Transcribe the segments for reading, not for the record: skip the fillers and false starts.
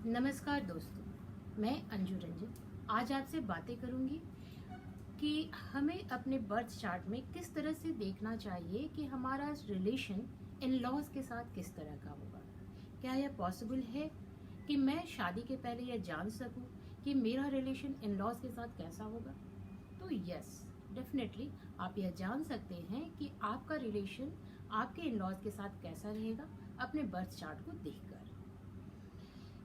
नमस्कार दोस्तों, मैं अंजू रंजन आज आपसे बातें करूंगी कि हमें अपने बर्थ चार्ट में किस तरह से देखना चाहिए कि हमारा रिलेशन इन लॉज के साथ किस तरह का होगा। क्या यह पॉसिबल है कि मैं शादी के पहले यह जान सकूं कि मेरा रिलेशन इन लॉज के साथ कैसा होगा? तो यस, डेफिनेटली आप यह जान सकते हैं कि आपका रिलेशन आपके इन लॉज के साथ कैसा रहेगा अपने बर्थ चार्ट को देखकर।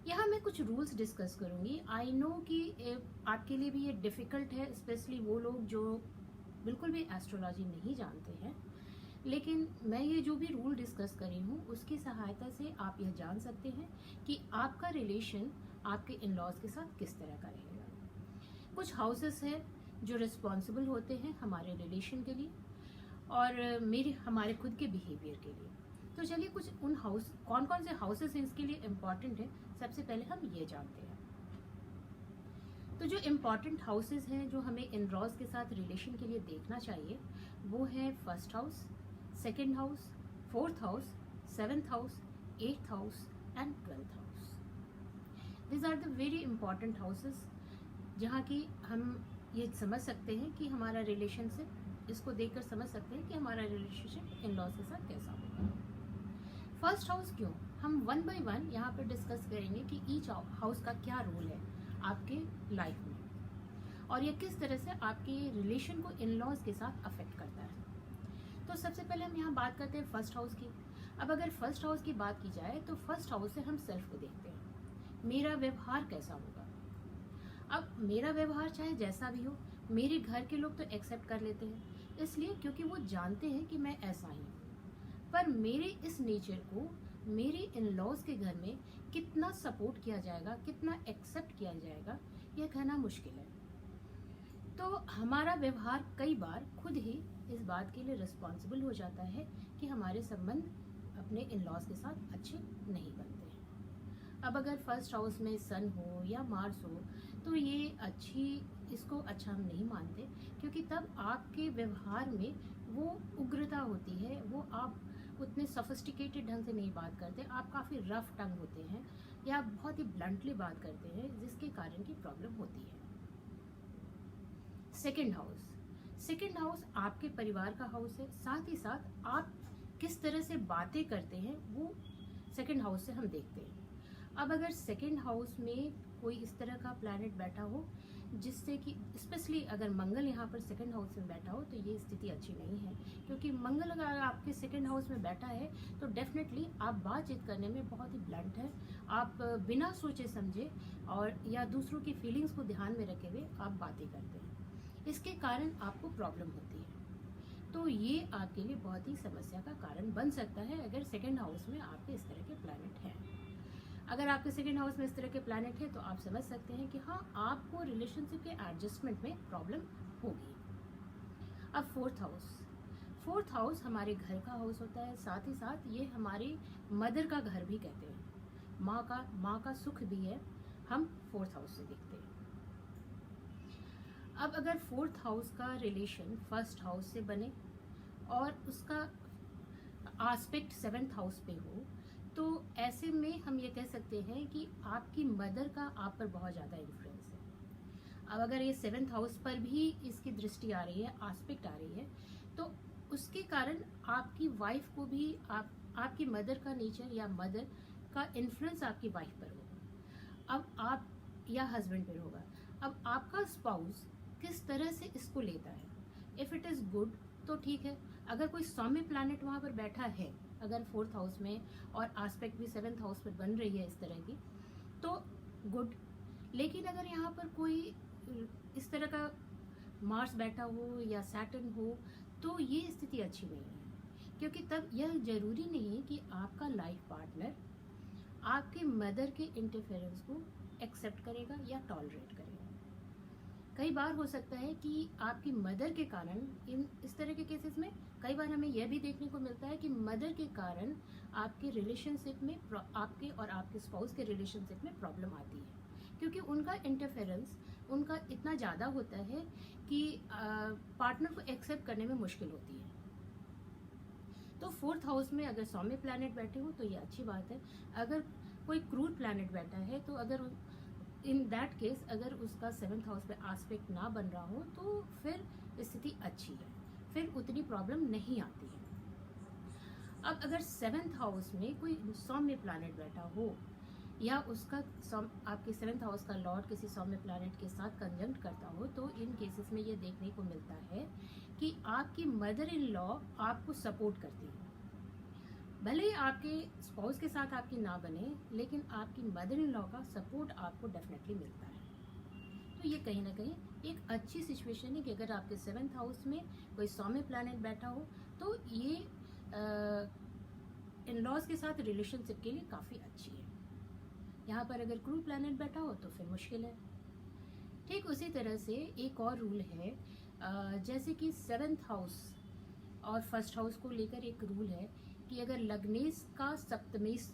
यहाँ मैं कुछ रूल्स डिस्कस करूंगी। आई नो कि आपके लिए भी ये डिफिकल्ट है, स्पेशली वो लोग जो बिल्कुल भी एस्ट्रोलॉजी नहीं जानते हैं, लेकिन मैं ये जो भी रूल डिस्कस करी हूँ उसकी सहायता से आप यह जान सकते हैं कि आपका रिलेशन आपके इन लॉज के साथ किस तरह का रहेगा। कुछ हाउसेस है जो रिस्पॉन्सिबल होते हैं हमारे रिलेशन के लिए और हमारे खुद के बिहेवियर के लिए। तो चलिए कुछ उन हाउस कौन कौन से हाउसेस इसके लिए इम्पॉर्टेंट है, सबसे पहले हम ये जानते हैं। तो जो इम्पॉर्टेंट हाउसेस हैं जो हमें इन लॉज के साथ रिलेशन के लिए देखना चाहिए वो है first house, second house, fourth house, seventh house, eighth house and 12th house. This are the very important houses जहाँ की हम ये समझ सकते हैं कि हमारा रिलेशनशिप, इसको देखकर समझ सकते हैं कि हमारा रिलेशनशिप इन लॉज के साथ कैसा होगा। फर्स्ट हाउस क्यों, हम वन बाय वन यहाँ पर डिस्कस करेंगे कि ईच हाउस का क्या रोल है आपके लाइफ में और ये किस तरह से आपके रिलेशन को इन लॉज के साथ अफेक्ट करता है। तो सबसे पहले हम यहाँ बात करते हैं फर्स्ट हाउस की। अब अगर फर्स्ट हाउस की बात की जाए तो फर्स्ट हाउस से हम सेल्फ को देखते हैं, मेरा व्यवहार कैसा होगा। अब मेरा व्यवहार चाहे जैसा भी हो, मेरे घर के लोग तो एक्सेप्ट कर लेते हैं, इसलिए क्योंकि वो जानते हैं कि मैं ऐसा ही हूँ। पर मेरे इस नेचर को मेरे इन लॉज के घर में कितना सपोर्ट किया जाएगा, कितना एक्सेप्ट किया जाएगा, यह कहना मुश्किल है। तो हमारा व्यवहार कई बार खुद ही इस बात के लिए रिस्पॉन्सिबल हो जाता है कि हमारे संबंध अपने इन लॉज के साथ अच्छे नहीं बनते हैं। अब अगर फर्स्ट हाउस में सन हो या मार्स हो तो इसको अच्छा हम नहीं मानते, क्योंकि तब आपके व्यवहार में वो उग्रता होती है, वो आप उतने सोफिस्टिकेटेड ढंग से नहीं बात करते, आप काफ़ी रफ टंग होते हैं या आप बहुत ही ब्लंटली बात करते हैं, जिसके कारण की प्रॉब्लम होती है। सेकेंड हाउस आपके परिवार का हाउस है, साथ ही साथ आप किस तरह से बातें करते हैं वो सेकेंड हाउस से हम देखते हैं। अब अगर सेकेंड हाउस में कोई इस तरह का प्लैनेट बैठा हो जिससे कि स्पेशली अगर मंगल यहाँ पर सेकंड हाउस में बैठा हो तो ये स्थिति अच्छी नहीं है, क्योंकि मंगल अगर आपके सेकंड हाउस में बैठा है तो डेफिनेटली आप बातचीत करने में बहुत ही ब्लंट है, आप बिना सोचे समझे और या दूसरों की फीलिंग्स को ध्यान में रखे हुए आप बातें करते हैं, इसके कारण आपको प्रॉब्लम होती है। तो ये आपके लिए बहुत ही समस्या का कारण बन सकता है अगर सेकेंड हाउस में आपके इस तरह के प्लैनेट हैं। अगर आपके सेकेंड हाउस में इस तरह के प्लैनेट है तो आप समझ सकते हैं कि हाँ, आपको रिलेशनशिप के एडजस्टमेंट में प्रॉब्लम होगी। अब फोर्थ हाउस हमारे घर का हाउस होता है, साथ ही साथ ये हमारी मदर का घर भी कहते हैं, माँ का सुख भी है, हम फोर्थ हाउस से देखते हैं। अब अगर फोर्थ हाउस का रिलेशन फर्स्ट हाउस से बने और उसका एस्पेक्ट सेवेंथ हाउस पे हो तो ऐसे में हम ये कह सकते हैं कि आपकी मदर का आप पर बहुत ज़्यादा इन्फ्लुएंस है। अब अगर ये सेवेंथ हाउस पर भी इसकी दृष्टि आ रही है, एस्पेक्ट आ रही है, तो उसके कारण आपकी वाइफ को भी आपकी मदर का नेचर या मदर का इन्फ्लुएंस आपकी वाइफ पर होगा, अब आप या हस्बैंड पर होगा। अब आपका स्पाउस किस तरह से इसको लेता है, इफ़ इट इज़ गुड तो ठीक है। अगर कोई सौम्य प्लैनेट वहाँ पर बैठा है अगर फोर्थ हाउस में और एस्पेक्ट भी सेवेंथ हाउस पर बन रही है इस तरह की, तो गुड। लेकिन अगर यहाँ पर कोई इस तरह का मार्स बैठा हो या सैटर्न हो तो ये स्थिति अच्छी नहीं है, क्योंकि तब यह जरूरी नहीं है कि आपका लाइफ पार्टनर आपके मदर के इंटरफेरेंस को एक्सेप्ट करेगा या टॉलरेट करेगा। कई बार हो सकता है कि आपकी मदर के कारण इस तरह के केसेस में कई बार हमें यह भी देखने को मिलता है कि मदर के कारण आपके रिलेशनशिप में, आपके और आपके स्पाउस के रिलेशनशिप में प्रॉब्लम आती है, क्योंकि उनका इंटरफेरेंस उनका इतना ज़्यादा होता है कि पार्टनर को एक्सेप्ट करने में मुश्किल होती है। तो फोर्थ हाउस में अगर सौम्य प्लैनेट बैठे हो तो ये अच्छी बात है। अगर कोई क्रूड प्लैनेट बैठा है, तो अगर इन दैट केस अगर उसका 7th हाउस पे आस्पेक्ट ना बन रहा हो तो फिर स्थिति अच्छी है, फिर उतनी प्रॉब्लम नहीं आती है। अब अगर 7th हाउस में कोई सौम्य प्लैनेट बैठा हो या उसका आपके 7th हाउस का लॉर्ड किसी सौम्य प्लैनेट के साथ कंजंक्ट करता हो, तो इन केसेस में ये देखने को मिलता है कि आपकी मदर इन लॉ आपको सपोर्ट करती है। भले ही आपके स्पाउस के साथ आपकी ना बने, लेकिन आपकी मदर इन लॉ का सपोर्ट आपको डेफिनेटली मिलता है। तो ये कहीं ना कहीं एक अच्छी सिचुएशन है कि अगर आपके 7th हाउस में कोई सौम्य प्लैनेट बैठा हो तो ये इन लॉज के साथ रिलेशनशिप के लिए काफ़ी अच्छी है। यहाँ पर अगर क्रूड प्लैनेट बैठा हो तो फिर मुश्किल है। ठीक उसी तरह से एक और रूल है, जैसे कि 7th हाउस और 1st हाउस को लेकर एक रूल है कि अगर लग्नेश का सप्तमेश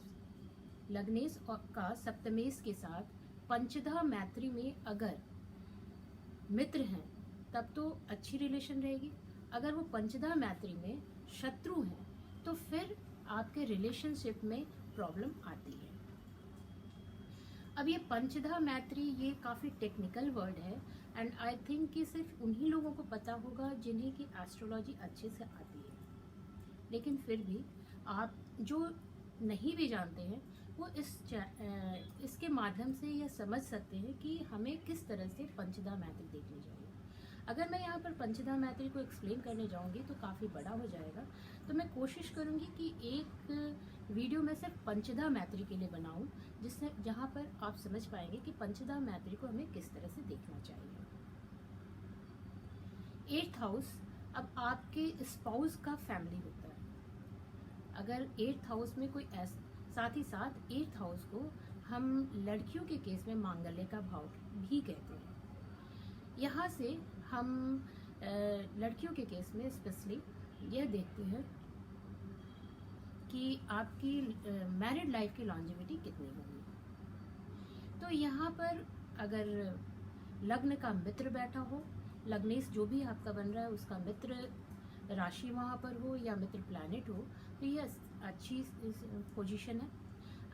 के साथ पंचधा मैत्री में अगर मित्र हैं तब तो अच्छी रिलेशन रहेगी। अगर वो पंचधा मैत्री में शत्रु हैं तो फिर आपके रिलेशनशिप में प्रॉब्लम आती है। अब ये पंचधा मैत्री ये काफ़ी टेक्निकल वर्ड है एंड आई थिंक कि सिर्फ उन्हीं लोगों को पता होगा जिन्हें की एस्ट्रोलॉजी अच्छे से आती है, लेकिन फिर भी आप जो नहीं भी जानते हैं वो इसके माध्यम से यह समझ सकते हैं कि हमें किस तरह से पंचधा मैत्री देखनी चाहिए। अगर मैं यहाँ पर पंचधा मैत्री को एक्सप्लेन करने जाऊँगी तो काफ़ी बड़ा हो जाएगा, तो मैं कोशिश करूँगी कि एक वीडियो में सिर्फ पंचधा मैत्री के लिए बनाऊँ, जिससे जहाँ पर आप समझ पाएंगे कि पंचधा मैत्री को हमें किस तरह से देखना चाहिए। 8th हाउस अब आपके स्पाउस का फैमिली होता है। अगर 8th हाउस में कोई साथ ही साथ 8th हाउस को हम लड़कियों के केस में मांगल्य का भाव भी कहते हैं। यहाँ से हम लड़कियों के केस में स्पेशली यह देखते हैं कि आपकी मैरिड लाइफ की लॉन्जेविटी कितनी होगी। तो यहाँ पर अगर लग्न का मित्र बैठा हो, लग्नेश जो भी आपका बन रहा है उसका मित्र राशि वहाँ पर हो या मित्र प्लैनेट हो, तो ये अच्छी पोजीशन है।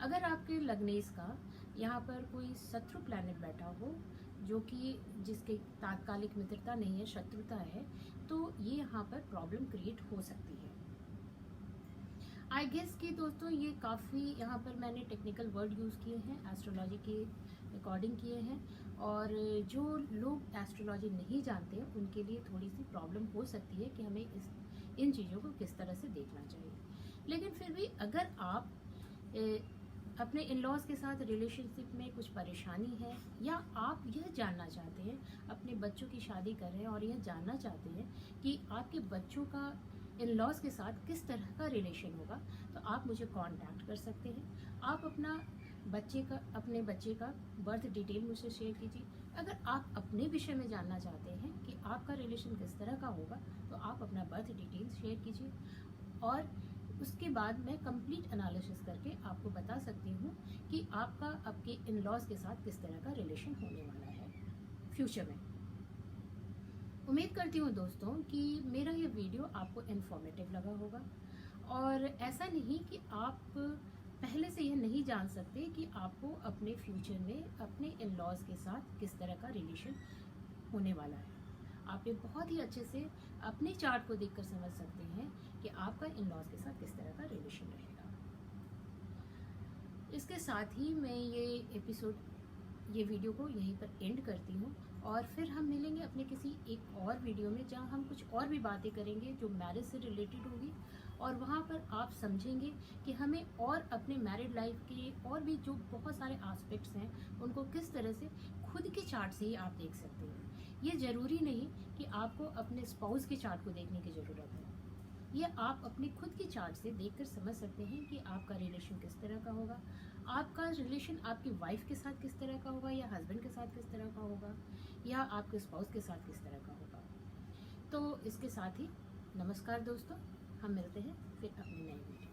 अगर आपके लग्नेश का यहाँ पर कोई शत्रु प्लैनेट बैठा हो जो कि जिसके तात्कालिक मित्रता नहीं है, शत्रुता है, तो ये यहाँ पर प्रॉब्लम क्रिएट हो सकती है। आई गेस कि दोस्तों ये काफ़ी यहाँ पर मैंने टेक्निकल वर्ड यूज़ किए हैं, एस्ट्रोलॉजी के अकॉर्डिंग किए हैं, और जो लोग एस्ट्रोलॉजी नहीं जानते हैं उनके लिए थोड़ी सी प्रॉब्लम हो सकती है कि हमें इन चीज़ों को किस तरह से देखना चाहिए। लेकिन फिर भी अगर आप अपने इन लॉज के साथ रिलेशनशिप में कुछ परेशानी है या आप यह जानना चाहते हैं, अपने बच्चों की शादी कर रहे हैं और यह जानना चाहते हैं कि आपके बच्चों का इन लॉज के साथ किस तरह का रिलेशन होगा, तो आप मुझे कांटेक्ट कर सकते हैं। आप अपने बच्चे का बर्थ डिटेल मुझसे शेयर कीजिए। अगर आप अपने विषय में जानना चाहते हैं कि आपका रिलेशन किस तरह का होगा, तो आप अपना बर्थ डिटेल शेयर कीजिए और उसके बाद मैं कंप्लीट एनालिसिस करके आपको बता सकती हूँ कि आपका आपके इन लॉज के साथ किस तरह का रिलेशन होने वाला है फ्यूचर में। उम्मीद करती हूँ दोस्तों कि मेरा ये वीडियो आपको इन्फॉर्मेटिव लगा होगा, और ऐसा नहीं कि आप पहले से यह नहीं जान सकते कि आपको अपने फ्यूचर में अपने इन लॉज के साथ किस तरह का रिलेशन होने वाला है। आप ये बहुत ही अच्छे से अपने चार्ट को देखकर समझ सकते हैं कि आपका इन लॉज के साथ किस तरह का रिलेशन रहेगा। इसके साथ ही मैं ये वीडियो को यहीं पर एंड करती हूँ, और फिर हम मिलेंगे अपने किसी एक और वीडियो में जहाँ हम कुछ और भी बातें करेंगे जो मैरिज से रिलेटेड होगी, और वहाँ पर आप समझेंगे कि हमें और अपने मैरिड लाइफ के और भी जो बहुत सारे एस्पेक्ट्स हैं उनको किस तरह से खुद के चार्ट से ही आप देख सकते हैं। ये ज़रूरी नहीं कि आपको अपने स्पाउस के चार्ट को देखने की ज़रूरत है, ये आप अपने खुद के चार्ट से देखकर समझ सकते हैं कि आपका रिलेशन किस तरह का होगा, आपका रिलेशन आपकी वाइफ के साथ किस तरह का होगा, या हस्बैंड के साथ किस तरह का होगा, या आपके स्पाउस के साथ किस तरह का होगा। तो इसके साथ ही नमस्कार दोस्तों, हम मिलते हैं फिर अपनी नई वीडियो।